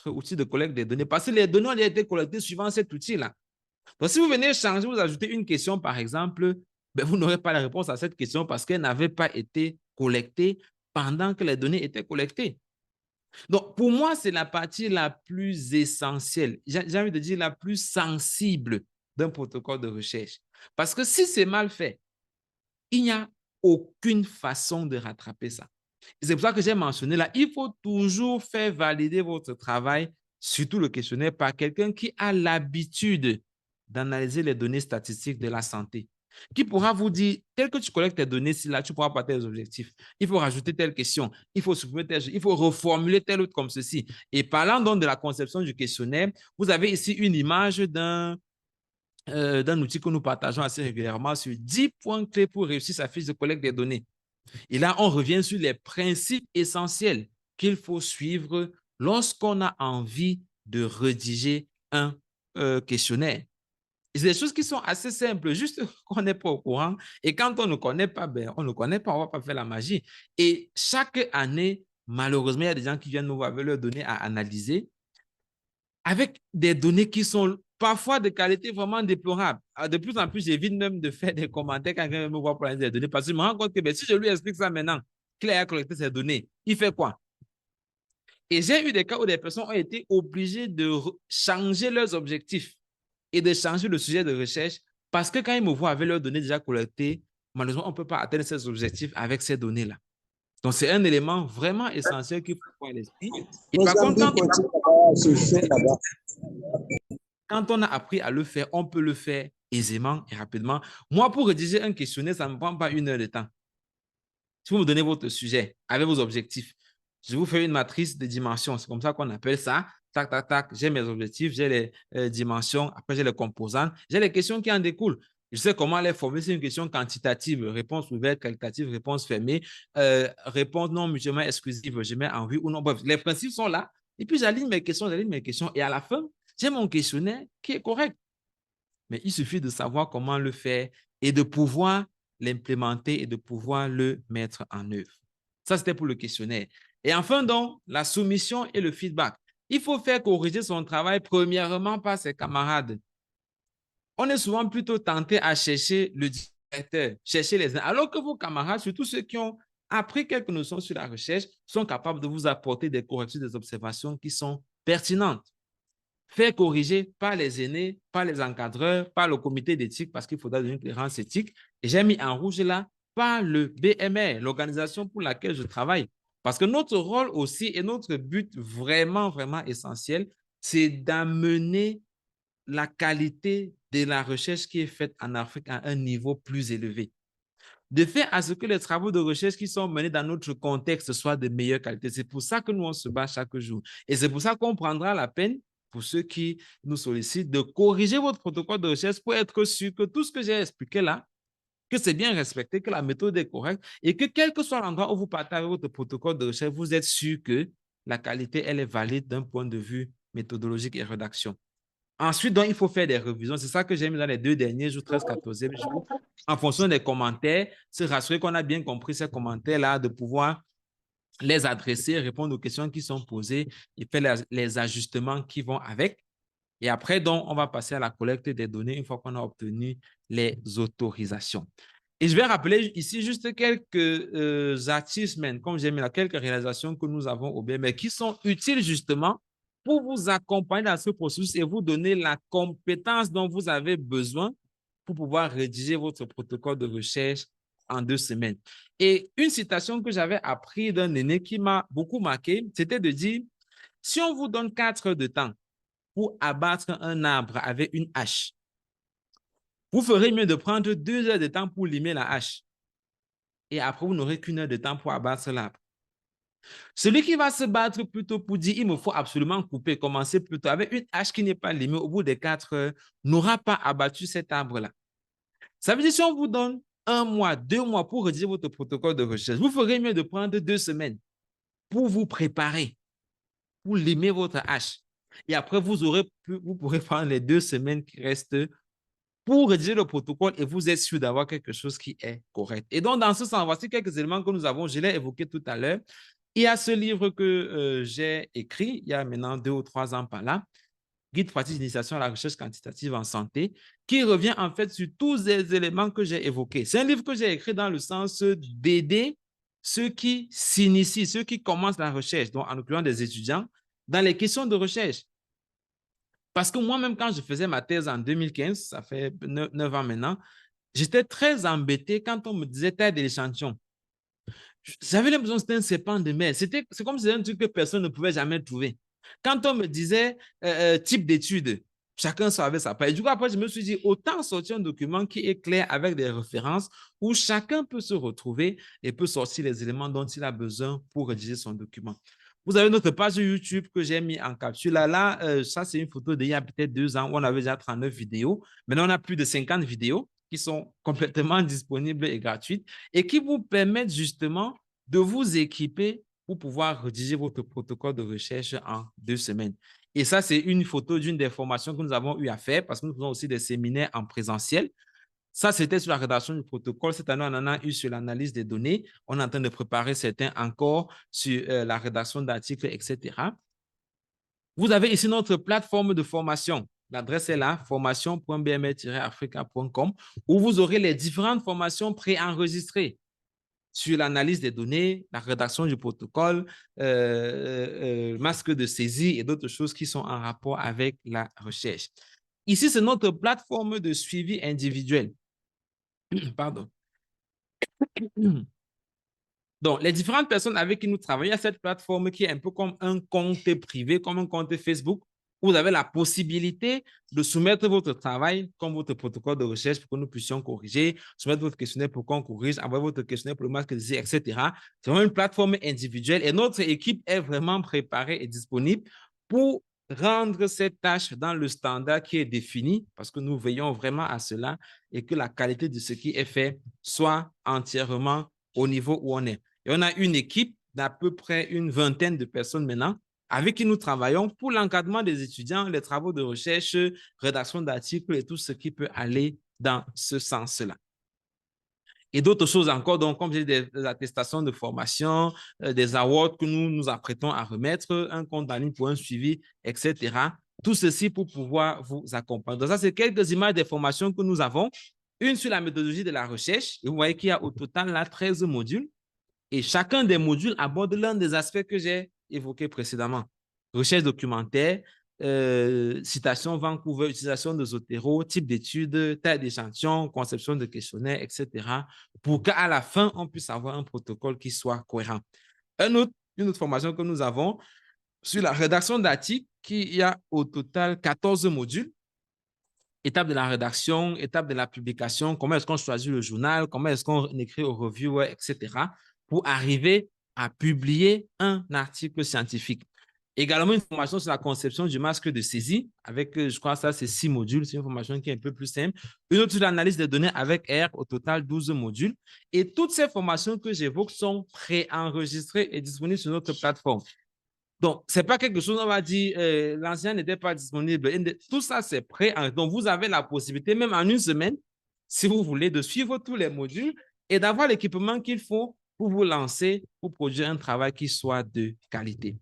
outil de collecte des données. Parce que les données ont été collectées suivant cet outil-là. Donc, si vous venez changer, vous ajoutez une question, par exemple, ben, vous n'aurez pas la réponse à cette question parce qu'elle n'avait pas été collectée pendant que les données étaient collectées. Donc, pour moi, c'est la partie la plus essentielle, j'ai envie de dire la plus sensible d'un protocole de recherche. Parce que si c'est mal fait, il n'y a aucune façon de rattraper ça. C'est pour ça que j'ai mentionné là, il faut toujours faire valider votre travail, surtout le questionnaire, par quelqu'un qui a l'habitude d'analyser les données statistiques de la santé, qui pourra vous dire, tel que tu collectes tes données, si là, tu pourras pas tes objectifs. Il faut rajouter telle question, il faut supprimer telle, il faut reformuler telle autre comme ceci. Et parlant donc de la conception du questionnaire, vous avez ici une image d'un outil que nous partageons assez régulièrement sur 10 points clés pour réussir sa fiche de collecte des données. Et là, on revient sur les principes essentiels qu'il faut suivre lorsqu'on a envie de rédiger un questionnaire. C'est des choses qui sont assez simples, juste qu'on n'est pas au courant. Et quand on ne connaît pas, ben, on ne connaît pas, on ne va pas faire la magie. Et chaque année, malheureusement, il y a des gens qui viennent nous voir avec leurs données à analyser, avec des données qui sont parfois de qualité vraiment déplorable. De plus en plus, j'évite même de faire des commentaires quand quelqu'un me voit pour analyser les données parce que je me rends compte que ben, si je lui explique ça maintenant, qu'il a collecté ces données, il fait quoi? Et j'ai eu des cas où des personnes ont été obligées de changer leurs objectifs et de changer le sujet de recherche parce que quand ils me voient avec leurs données déjà collectées, malheureusement, on ne peut pas atteindre ces objectifs avec ces données-là. Donc, c'est un élément vraiment essentiel qu'il faut avoir à l'esprit. Et par contre, quand on a appris à le faire, on peut le faire aisément et rapidement. Moi, pour rédiger un questionnaire, ça ne me prend pas 1 heure de temps. Si vous me donnez votre sujet avec vos objectifs, je vous fais une matrice de dimensions. C'est comme ça qu'on appelle ça. Tac, tac, tac. J'ai mes objectifs, j'ai les dimensions. Après, j'ai les composantes. J'ai les questions qui en découlent. Je sais comment les former. C'est une question quantitative. Réponse ouverte, qualitative, réponse fermée. Réponse non mutuellement exclusive. Je mets en oui ou non. Bref, les principes sont là. Et puis, j'aligne mes questions. Et à la fin, j'ai mon questionnaire qui est correct. mais il suffit de savoir comment le faire et de pouvoir l'implémenter et de pouvoir le mettre en œuvre. Ça, c'était pour le questionnaire. Et enfin, donc, la soumission et le feedback. Il faut faire corriger son travail premièrement par ses camarades. On est souvent plutôt tenté à chercher le directeur, chercher les uns, alors que vos camarades, surtout ceux qui ont appris quelques notions sur la recherche, sont capables de vous apporter des corrections, des observations qui sont pertinentes. Faire corriger par les aînés, par les encadreurs, par le comité d'éthique, parce qu'il faudra donner une clearance éthique. Et j'ai mis en rouge là, par le BMR, l'organisation pour laquelle je travaille. Parce que notre rôle aussi et notre but vraiment, vraiment essentiel, c'est d'amener la qualité de la recherche qui est faite en Afrique à un niveau plus élevé. De faire à ce que les travaux de recherche qui sont menés dans notre contexte soient de meilleure qualité. C'est pour ça que nous, on se bat chaque jour. Et c'est pour ça qu'on prendra la peine, pour ceux qui nous sollicitent, de corriger votre protocole de recherche pour être sûr que tout ce que j'ai expliqué là, que c'est bien respecté, que la méthode est correcte et que quel que soit l'endroit où vous partez avec votre protocole de recherche, vous êtes sûr que la qualité, elle est valide d'un point de vue méthodologique et rédaction. Ensuite, donc, il faut faire des révisions. C'est ça que j'ai mis dans les 2 derniers jours, 13, 14e jour. En fonction des commentaires, se rassurer qu'on a bien compris ces commentaires-là, de pouvoir les adresser, répondre aux questions qui sont posées et faire les ajustements qui vont avec. Et après, donc, on va passer à la collecte des données une fois qu'on a obtenu les autorisations. Et je vais rappeler ici juste quelques achievements, comme j'ai mis là, quelques réalisations que nous avons au BMR qui sont utiles justement pour vous accompagner dans ce processus et vous donner la compétence dont vous avez besoin pour pouvoir rédiger votre protocole de recherche en 2 semaines. Et une citation que j'avais appris d'un aîné qui m'a beaucoup marqué, c'était de dire, si on vous donne 4 heures de temps pour abattre un arbre avec une hache, vous ferez mieux de prendre 2 heures de temps pour limer la hache. Et après, vous n'aurez qu'1 heure de temps pour abattre l'arbre. Celui qui va se battre plutôt pour dire il me faut absolument couper, commencer plutôt avec une hache qui n'est pas limée au bout des 4 heures, n'aura pas abattu cet arbre-là. Ça veut dire si on vous donne 1 mois, 2 mois pour rédiger votre protocole de recherche, vous ferez mieux de prendre 2 semaines pour vous préparer, pour limer votre hache. Et après, vous pourrez prendre les 2 semaines qui restent pour rédiger le protocole et vous êtes sûr d'avoir quelque chose qui est correct. Et donc, dans ce sens, voici quelques éléments que nous avons, je l'ai évoqué tout à l'heure. Il y a ce livre que j'ai écrit il y a maintenant 2 ou 3 ans par là, Guide pratique d'initiation à la recherche quantitative en santé, qui revient en fait sur tous les éléments que j'ai évoqués. C'est un livre que j'ai écrit dans le sens d'aider ceux qui s'initient, ceux qui commencent la recherche, donc en l'occurrence des étudiants, dans les questions de recherche. Parce que moi-même, quand je faisais ma thèse en 2015, ça fait 9 ans maintenant, j'étais très embêté quand on me disait taille de l'échantillon. J'avais l'impression que c'était un serpent de mer. C'est comme si c'était un truc que personne ne pouvait jamais trouver. Quand on me disait type d'étude, chacun savait sa part. Et du coup, après, je me suis dit, autant sortir un document qui est clair avec des références où chacun peut se retrouver et peut sortir les éléments dont il a besoin pour rédiger son document. Vous avez notre page YouTube que j'ai mis en capsule. Là, ça, c'est une photo d'il y a peut-être 2 ans où on avait déjà 39 vidéos. Maintenant, on a plus de 50 vidéos qui sont complètement disponibles et gratuites et qui vous permettent justement de vous équiper pour pouvoir rédiger votre protocole de recherche en 2 semaines. Et ça, c'est une photo d'une des formations que nous avons eu à faire parce que nous faisons aussi des séminaires en présentiel. Ça, c'était sur la rédaction du protocole. Cette année, on en a eu sur l'analyse des données. On est en train de préparer certains encore sur la rédaction d'articles, etc. Vous avez ici notre plateforme de formation. L'adresse est là, formation.bmr-africa.com, où vous aurez les différentes formations préenregistrées sur l'analyse des données, la rédaction du protocole, masque de saisie et d'autres choses qui sont en rapport avec la recherche. Ici, c'est notre plateforme de suivi individuel. Pardon. Donc, les différentes personnes avec qui nous travaillons à cette plateforme qui est un peu comme un compte privé, comme un compte Facebook, où vous avez la possibilité de soumettre votre travail comme votre protocole de recherche pour que nous puissions corriger, soumettre votre questionnaire pour qu'on corrige, envoyer votre questionnaire pour le masque de saisie, etc. C'est vraiment une plateforme individuelle et notre équipe est vraiment préparée et disponible pour rendre cette tâche dans le standard qui est défini parce que nous veillons vraiment à cela et que la qualité de ce qui est fait soit entièrement au niveau où on est. Et on a une équipe d'à peu près une vingtaine de personnes maintenant avec qui nous travaillons pour l'encadrement des étudiants, les travaux de recherche, rédaction d'articles et tout ce qui peut aller dans ce sens-là. Et d'autres choses encore, donc, comme j'ai des attestations de formation, des awards que nous nous apprêtons à remettre, un compte en ligne pour un suivi, etc. Tout ceci pour pouvoir vous accompagner. Donc, ça, c'est quelques images des formations que nous avons. Une sur la méthodologie de la recherche. Et vous voyez qu'il y a au total là 13 modules. Et chacun des modules aborde l'un des aspects que j'ai évoqués précédemment. Recherche documentaire, citation Vancouver, utilisation de Zotero, type d'études, taille d'échantillon, conception de questionnaires, etc. pour qu'à la fin, on puisse avoir un protocole qui soit cohérent. Une autre formation que nous avons sur la rédaction d'articles, qui y a au total 14 modules. Étape de la rédaction, étape de la publication, comment est-ce qu'on choisit le journal, comment est-ce qu'on écrit au reviewer, etc. pour arriver à publier un article scientifique. Également, une formation sur la conception du masque de saisie avec, je crois, ça, c'est 6 modules. C'est une formation qui est un peu plus simple. Une autre sur l'analyse des données avec R, au total 12 modules. Et toutes ces formations que j'évoque sont préenregistrées et disponibles sur notre plateforme. Donc, ce n'est pas quelque chose, on va dire, l'ancien n'était pas disponible. Tout ça, c'est prêt. Donc, vous avez la possibilité, même en une semaine, si vous voulez, de suivre tous les modules et d'avoir l'équipement qu'il faut pour vous lancer, pour produire un travail qui soit de qualité.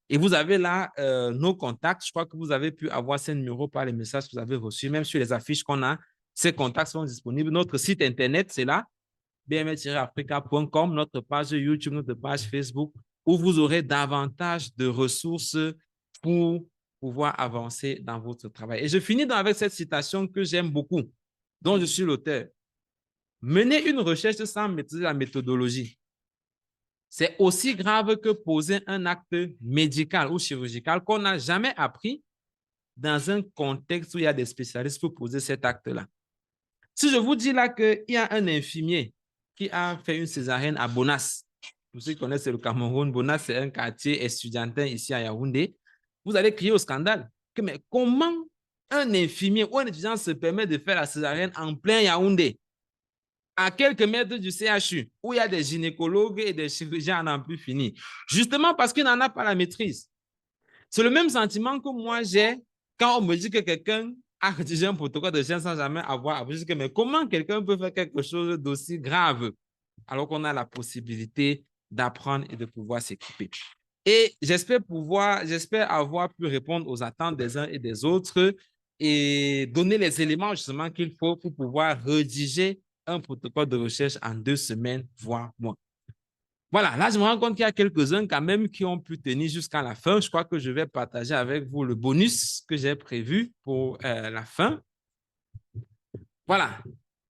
Et vous avez là nos contacts. Je crois que vous avez pu avoir ces numéros par les messages que vous avez reçus. Même sur les affiches qu'on a, ces contacts sont disponibles. Notre site Internet, c'est là, bml-africa.com, notre page YouTube, notre page Facebook, où vous aurez davantage de ressources pour pouvoir avancer dans votre travail. Et je finis avec cette citation que j'aime beaucoup, dont je suis l'auteur. Mener une recherche sans maîtriser la méthodologie, c'est aussi grave que poser un acte médical ou chirurgical qu'on n'a jamais appris dans un contexte où il y a des spécialistes pour poser cet acte-là. Si je vous dis là qu'il y a un infirmier qui a fait une césarienne à Bonas, pour ceux qui connaissent le Cameroun, Bonas, c'est un quartier estudiantin ici à Yaoundé, vous allez crier au scandale. Mais comment un infirmier ou un étudiant se permet de faire la césarienne en plein Yaoundé, à quelques mètres du CHU, où il y a des gynécologues et des chirurgiens à n'en plus finir, justement parce qu'il n'en a pas la maîtrise. C'est le même sentiment que moi j'ai quand on me dit que quelqu'un a rédigé un protocole de recherche sans jamais avoir appris. Mais comment quelqu'un peut faire quelque chose d'aussi grave alors qu'on a la possibilité d'apprendre et de pouvoir s'équiper? Et j'espère avoir pu répondre aux attentes des uns et des autres et donner les éléments justement qu'il faut pour pouvoir rédiger un protocole de recherche en 2 semaines, voire moins. Voilà, là, je me rends compte qu'il y a quelques-uns quand même qui ont pu tenir jusqu'à la fin. Je crois que je vais partager avec vous le bonus que j'ai prévu pour la fin. Voilà,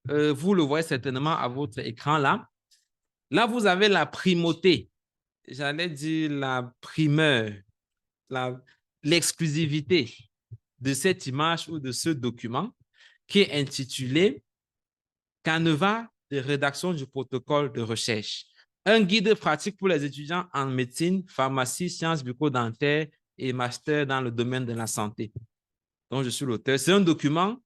vous le voyez certainement à votre écran là. Là, vous avez la primauté, j'allais dire la primeur, l'exclusivité de cette image ou de ce document qui est intitulé « Canevas de rédaction du protocole de recherche ». Un guide pratique pour les étudiants en médecine, pharmacie, sciences bucco-dentaires et master dans le domaine de la santé, dont je suis l'auteur. C'est un document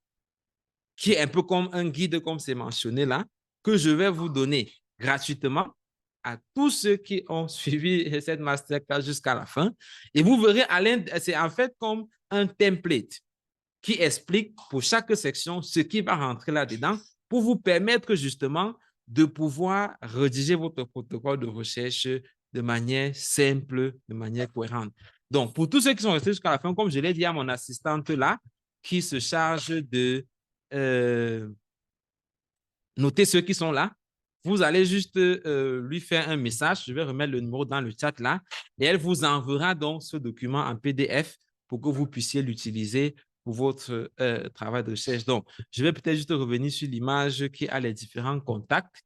qui est un peu comme un guide, comme c'est mentionné là, que je vais vous donner gratuitement à tous ceux qui ont suivi cette masterclass jusqu'à la fin. Et vous verrez, c'est en fait comme un template qui explique pour chaque section ce qui va rentrer là-dedans pour vous permettre justement de pouvoir rédiger votre protocole de recherche de manière simple, de manière cohérente. Donc, pour tous ceux qui sont restés jusqu'à la fin, comme je l'ai dit à mon assistante là, qui se charge de noter ceux qui sont là, vous allez juste lui faire un message. Je vais remettre le numéro dans le chat là et elle vous enverra donc ce document en PDF pour que vous puissiez l'utiliser pour votre travail de recherche. Donc, je vais peut-être juste revenir sur l'image qui a les différents contacts.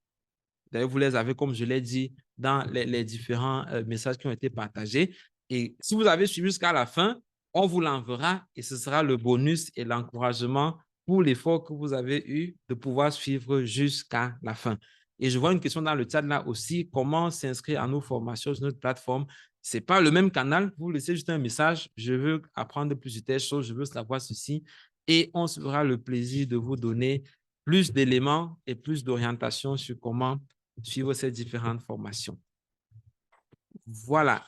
D'ailleurs, vous les avez, comme je l'ai dit, dans les différents messages qui ont été partagés. Et si vous avez suivi jusqu'à la fin, on vous l'enverra et ce sera le bonus et l'encouragement pour l'effort que vous avez eu de pouvoir suivre jusqu'à la fin. Et je vois une question dans le chat là aussi, comment s'inscrire à nos formations sur notre plateforme? Ce n'est pas le même canal, vous laissez juste un message, je veux apprendre plus de telles choses, je veux savoir ceci, et on se fera le plaisir de vous donner plus d'éléments et plus d'orientation sur comment suivre ces différentes formations. Voilà.